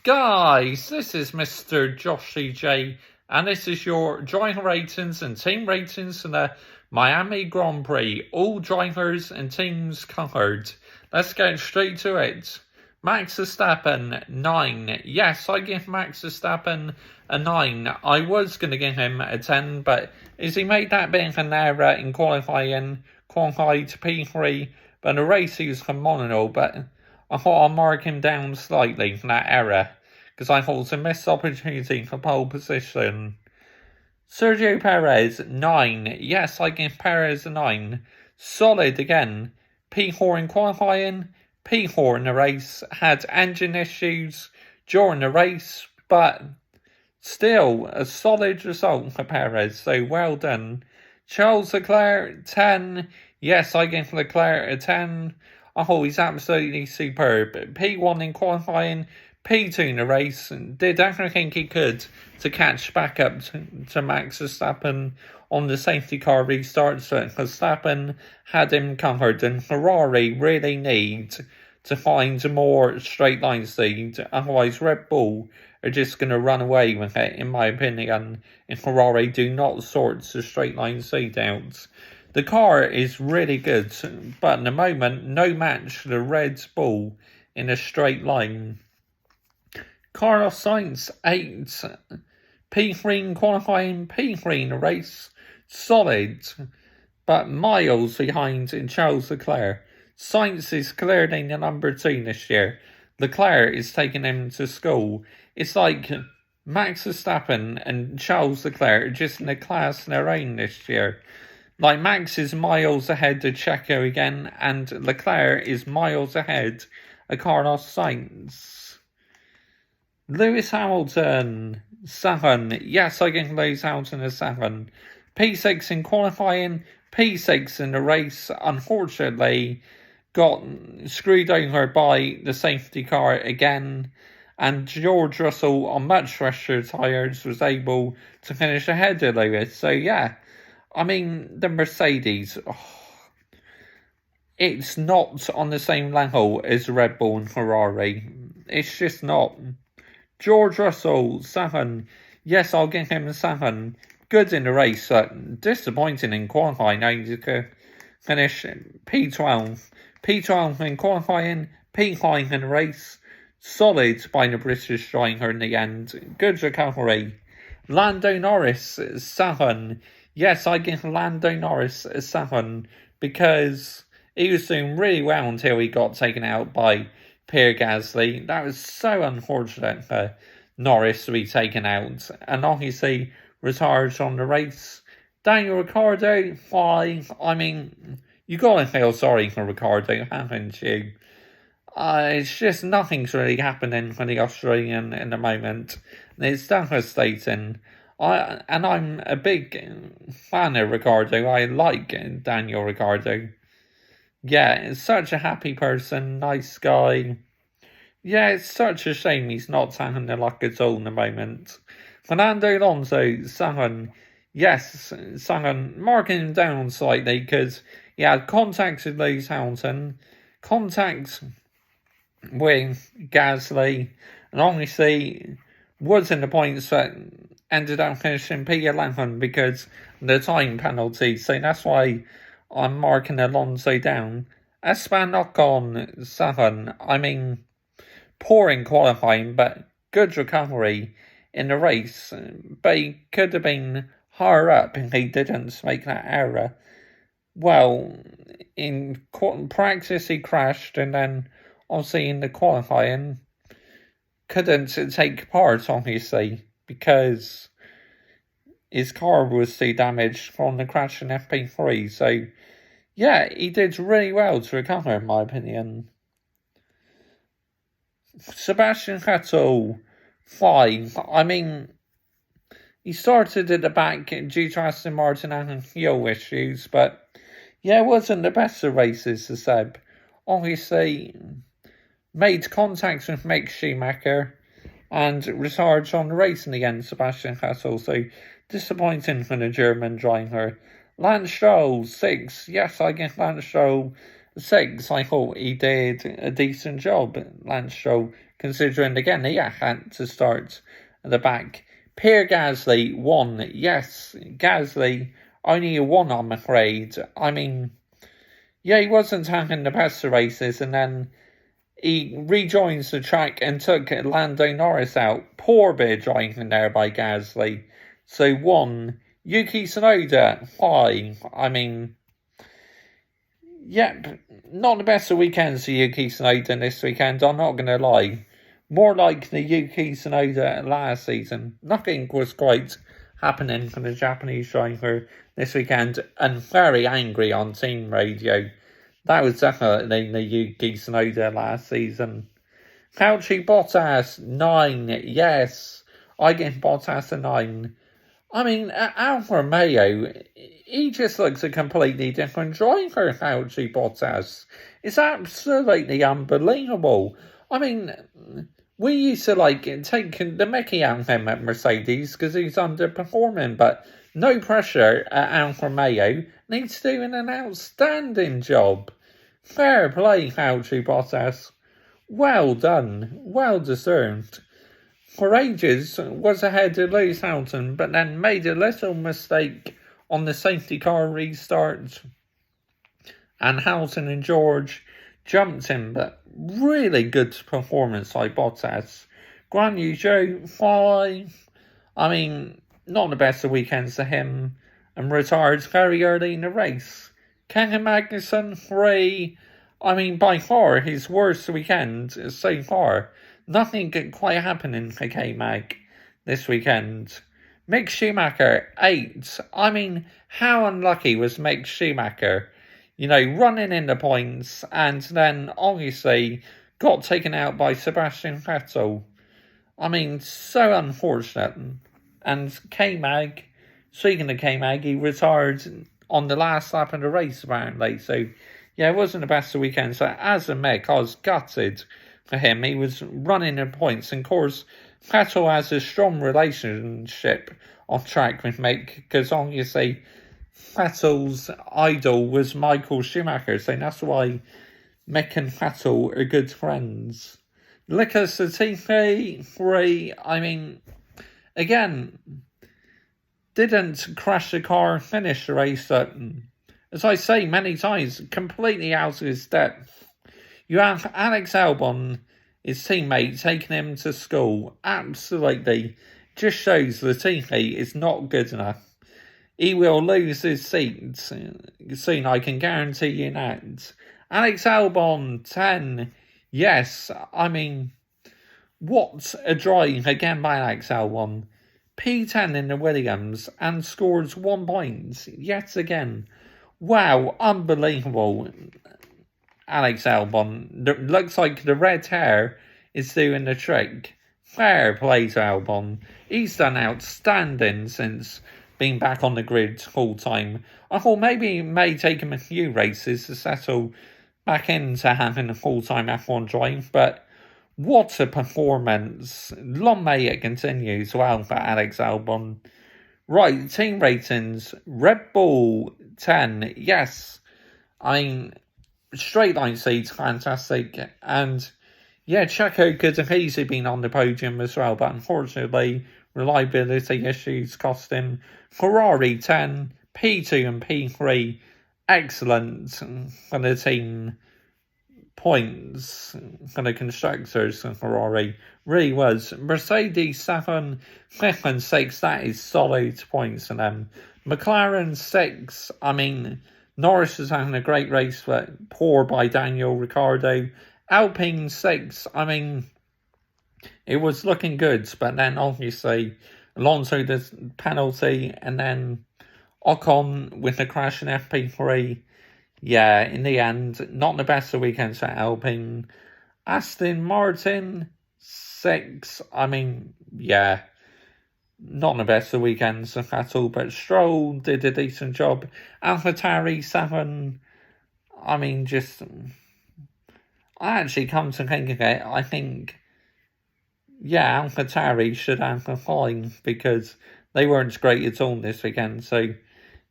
Guys, this is Mr. Joshy J, and this is your driver ratings and team ratings for the Miami Grand Prix. All drivers and teams covered. Let's get straight to it. Max Verstappen, 9. Yes, I give Max Verstappen a 9. I was going to give him a 10, but as he made that bit of an error in qualified P3, but the race he was phenomenal, but I thought I'll mark him down slightly for that error, because I thought it was a missed opportunity for pole position. Sergio Perez, 9. Yes, I give Perez a 9. Solid again. P4 in qualifying, P4 in the race. Had engine issues during the race, but still a solid result for Perez, so well done. Charles Leclerc, 10. Yes, I give Leclerc a 10. I thought he's absolutely superb. P1 in qualifying, P2 in the race, did everything he could to catch back up to Max Verstappen on the safety car restart. So Verstappen had him covered, and Ferrari really need to find more straight line speed. Otherwise, Red Bull are just going to run away with it, in my opinion, if Ferrari do not sort the straight line speed out. The car is really good, but at the moment, no match for the Red Bull in a straight line. Carlos Sainz, 8. P3 in qualifying, P3 in the race. Solid, but miles behind Charles Leclerc. Sainz is clearly the number 2 this year. Leclerc is taking him to school. It's like Max Verstappen and Charles Leclerc are just in a class in their own this year. Like, Max is miles ahead of Checo again, and Leclerc is miles ahead of Carlos Sainz. Lewis Hamilton, 7. Yes, I give Lewis Hamilton a 7. P6 in qualifying, P6 in the race. Unfortunately, got screwed over by the safety car again, and George Russell, on much fresher tyres, was able to finish ahead of Lewis. So yeah, I mean, the Mercedes, it's not on the same level as Red Bull and Ferrari. It's just not. George Russell, 7. Yes, I'll give him a 7. Good in the race, but disappointing in qualifying. Now you could finish P12. P12 in qualifying, P5 in the race. Solid by the British driver in the end. Good recovery. Lando Norris, 7. Yes, I give Lando Norris a 7 because he was doing really well until he got taken out by Pierre Gasly. That was so unfortunate for Norris to be taken out, and obviously retired on the race. Daniel Ricciardo, 5. I mean, you gotta feel sorry for Ricciardo, haven't you? It's just nothing's really happening for the Australian in the moment. It's devastating. I'm a big fan of Ricciardo. I like Daniel Ricciardo. Yeah, it's such a happy person, nice guy. Yeah, it's such a shame he's not having the luck at all in the moment. Fernando Alonso, 7. Yes, 7. Marking him down slightly because he had contact with Lewis Hamilton, contact with Gasly, and obviously was in the points that ended up finishing P11 because of the time penalty. So that's why I'm marking Alonso down. Esteban Ocon, 7. I mean, poor in qualifying, but good recovery in the race. But he could have been higher up if he didn't make that error. Well, in practice he crashed, and then obviously in the qualifying couldn't take part, obviously, because his car was too damaged from the crash in FP3. So yeah, he did really well to recover, in my opinion. Sebastian Vettel, 5. I mean, he started at the back due to Aston Martin having fuel issues, but yeah, it wasn't the best of races for Seb. Obviously, made contact with Mick Schumacher and retired on the race in the end, Sebastian Vettel. So disappointing for the German driver. Lance Stroll, 6. Yes, I give Lance Stroll 6, I thought he did a decent job, Lance Stroll, considering again he had to start at the back. Pierre Gasly won. Yes, Gasly only won, I'm afraid. I mean, yeah, he wasn't having the best of races, and then he rejoins the track and took Lando Norris out. Poor bit of driving there by Gasly. So 1, Yuki Tsunoda. Why? I mean, yep, not the best of weekends for Yuki Tsunoda this weekend, I'm not going to lie. More like the Yuki Tsunoda last season. Nothing was quite happening for the Japanese driver this weekend, and very angry on team radio. That was definitely the Yuki Tsunoda last season. Valtteri Bottas, 9. Yes, I give Bottas a 9. I mean, Alfa Romeo, he just looks a completely different driver, Valtteri Bottas. It's absolutely unbelievable. I mean, we used to take the mickey out of him at Mercedes because he's underperforming, but no pressure at Alfa Romeo. He's doing an outstanding job. Fair play, Valtteri Bottas. Well done. Well deserved. For ages was ahead of Lewis Hamilton, but then made a little mistake on the safety car restart. And Hamilton and George jumped him, but really good performance by Bottas. Guan Yu Zhou, 5. I mean, not the best of weekends for him, and retired very early in the race. Kevin Magnussen, 3. I mean, by far his worst weekend so far. Nothing could quite happen in K-Mag this weekend. Mick Schumacher, 8. I mean, how unlucky was Mick Schumacher? You know, running in the points and then obviously got taken out by Sebastian Vettel. I mean, so unfortunate. And K-Mag, speaking of K-Mag, he retired on the last lap of the race apparently. So, yeah, it wasn't the best of weekend. So, as a Mick, I was gutted for him. He was running in points. And, of course, Vettel has a strong relationship on track with Mick because obviously Vettel's idol was Michael Schumacher, so that's why Mick and Vettel are good friends. Lucas Latifi, 3. I mean, again, didn't crash the car, finish the race, as I say many times, completely out of his depth. You have Alex Albon, his teammate, taking him to school. Absolutely. Just shows Latifi is not good enough. He will lose his seat soon, I can guarantee you that. Alex Albon, 10. Yes, I mean, what a drive again by Alex Albon. P10 in the Williams and scores 1 point yet again. Wow, unbelievable. Alex Albon. Looks like the red hair is doing the trick. Fair play to Albon. He's done outstanding since being back on the grid full time. I thought maybe it may take him a few races to settle back into having a full-time F1 drive, but what a performance. Long may it continue as well for Alex Albon. Right, team ratings. Red Bull, 10. Yes, I mean, straight line seats, fantastic. And yeah, Checo could have easily been on the podium as well, but unfortunately, reliability issues cost him. Ferrari, 10. P2 and P3, excellent for the team. Points for the constructors and Ferrari really was. Mercedes 7, 5th and 6th, that is solid points for them. McLaren 6, I mean, Norris is having a great race, but poor by Daniel Ricciardo. Alpine 6, I mean, it was looking good, but then obviously Alonso does penalty, and then Ocon with the crash in FP3. Yeah, in the end, not the best of weekends for Alpine. Aston Martin, 6. I mean, yeah, not the best of weekends for Vettel, but Stroll did a decent job. AlphaTauri, 7. I mean, just, I actually come to think of it, I think, yeah, AlphaTauri should have a 5 because they weren't great at all this weekend, so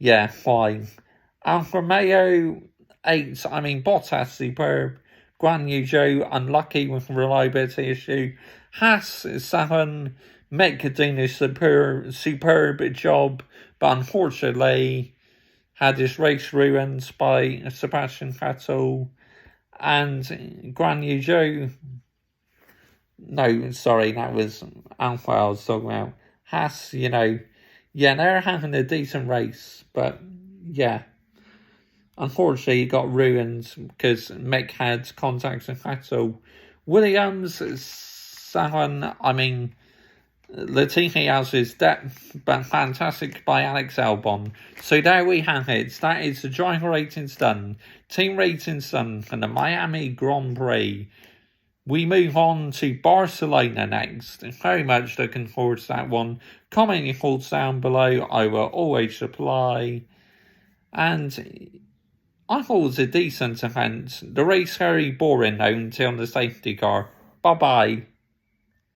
yeah, 5. Alfa Romeo, 8th, I mean, Bottas, superb. Guan Yu Zhou, unlucky with a reliability issue. Haas, 7. Mick Cadena, superb job, but unfortunately had his race ruined by Sebastian Vettel. And Guan Yu Zhou, no, sorry, that was Alpha I was talking about. Haas, they're having a decent race, but yeah. Unfortunately, it got ruined because Mick had contact with Vettel. Williams, 7. I mean, Latifi has his depth, but fantastic by Alex Albon. So there we have it. That is the driver ratings done. Team ratings done for the Miami Grand Prix. We move on to Barcelona next. Very much looking forward to that one. Comment your thoughts down below. I will always reply. And I thought it was a decent event. The race very boring though until the safety car. Bye bye.